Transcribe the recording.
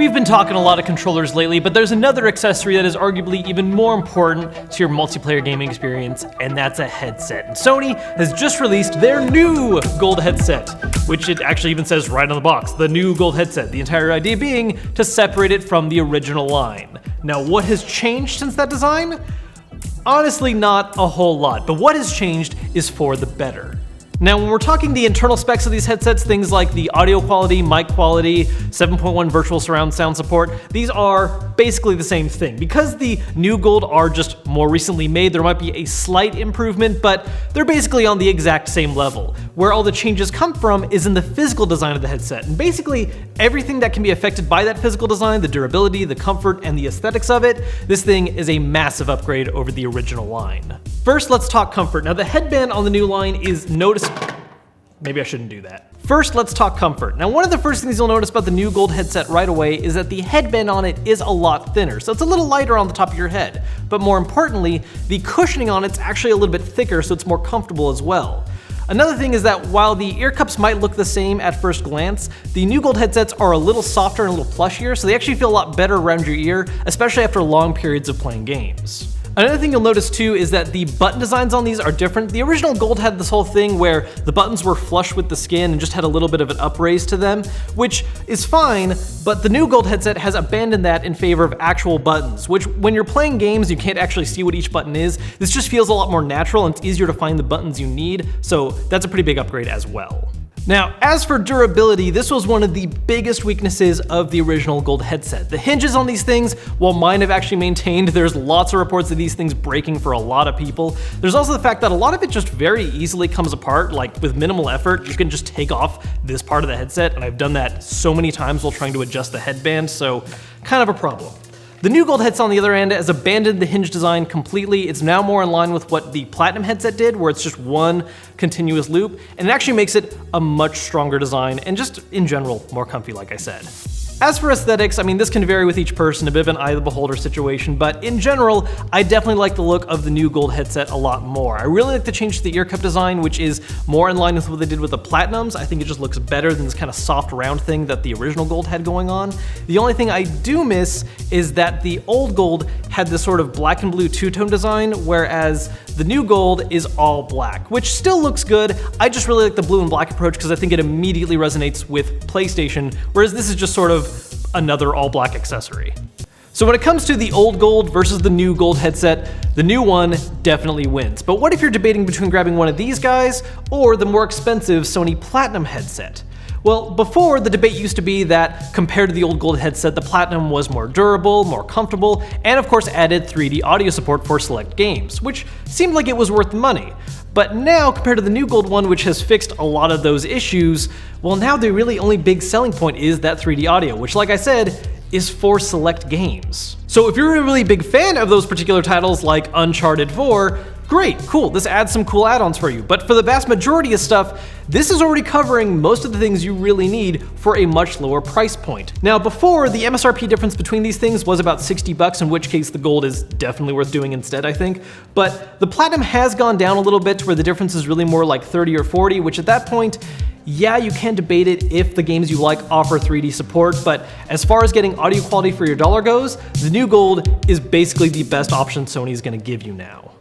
We've been talking a lot of controllers lately, but there's another accessory that is arguably even more important to your multiplayer gaming experience, and that's a headset. And Sony has just released their new gold headset, which it actually even says right on the box, the new gold headset. The entire idea being to separate it from the original line. Now, what has changed since that design? Honestly, not a whole lot, but what has changed is for the better. Now, when we're talking the internal specs of these headsets, things like the audio quality, mic quality, 7.1 virtual surround sound support, these are basically the same thing. Because the new gold are just more recently made, there might be a slight improvement, but they're basically on the exact same level. Where all the changes come from is in the physical design of the headset, and basically everything that can be affected by that physical design, the durability, the comfort, and the aesthetics of it, this thing is a massive upgrade over the original line. First, let's talk comfort. Now, the headband on the new line is noticeable. Maybe I shouldn't do that. First, let's talk comfort. Now, one of the first things you'll notice about the new gold headset right away is that the headband on it is a lot thinner, so it's a little lighter on the top of your head. But more importantly, the cushioning on it's actually a little bit thicker, so it's more comfortable as well. Another thing is that while the ear cups might look the same at first glance, the new gold headsets are a little softer and a little plushier, so they actually feel a lot better around your ear, especially after long periods of playing games. Another thing you'll notice too is that the button designs on these are different. The original gold had this whole thing where the buttons were flush with the skin and just had a little bit of an upraise to them, which is fine, but the new gold headset has abandoned that in favor of actual buttons, which when you're playing games, you can't actually see what each button is. This just feels a lot more natural and it's easier to find the buttons you need, so that's a pretty big upgrade as well. Now, as for durability, this was one of the biggest weaknesses of the original gold headset. The hinges on these things, while mine have actually maintained, there's lots of reports of these things breaking for a lot of people. There's also the fact that a lot of it just very easily comes apart, like with minimal effort, you can just take off this part of the headset, and I've done that so many times while trying to adjust the headband, so kind of a problem. The new gold headset on the other end has abandoned the hinge design completely. It's now more in line with what the Platinum headset did, where it's just one continuous loop, and it actually makes it a much stronger design and just in general more comfy, like I said. As for aesthetics, I mean, this can vary with each person, a bit of an eye of the beholder situation, but in general, I definitely like the look of the new gold headset a lot more. I really like the change to the ear cup design, which is more in line with what they did with the Platinums. I think it just looks better than this kind of soft round thing that the original gold had going on. The only thing I do miss is that the old gold had this sort of black and blue two-tone design, whereas the new gold is all black, which still looks good. I just really like the blue and black approach because I think it immediately resonates with PlayStation, whereas this is just sort of another all black accessory. So when it comes to the old gold versus the new gold headset, the new one definitely wins. But what if you're debating between grabbing one of these guys or the more expensive Sony Platinum headset? Well, before, the debate used to be that compared to the old gold headset, the Platinum was more durable, more comfortable, and of course added 3D audio support for select games, which seemed like it was worth the money. But now, compared to the new gold one, which has fixed a lot of those issues, well, now the really only big selling point is that 3D audio, which, like I said, is for select games. So if you're a really big fan of those particular titles like Uncharted 4, great, cool, this adds some cool add-ons for you. But for the vast majority of stuff, this is already covering most of the things you really need for a much lower price point. Now, before, the MSRP difference between these things was about $60, in which case the gold is definitely worth doing instead, I think. But the Platinum has gone down a little bit to where the difference is really more like 30 or 40, which at that point, yeah, you can debate it if the games you like offer 3D support, but as far as getting audio quality for your dollar goes, the new gold is basically the best option Sony is going to give you now.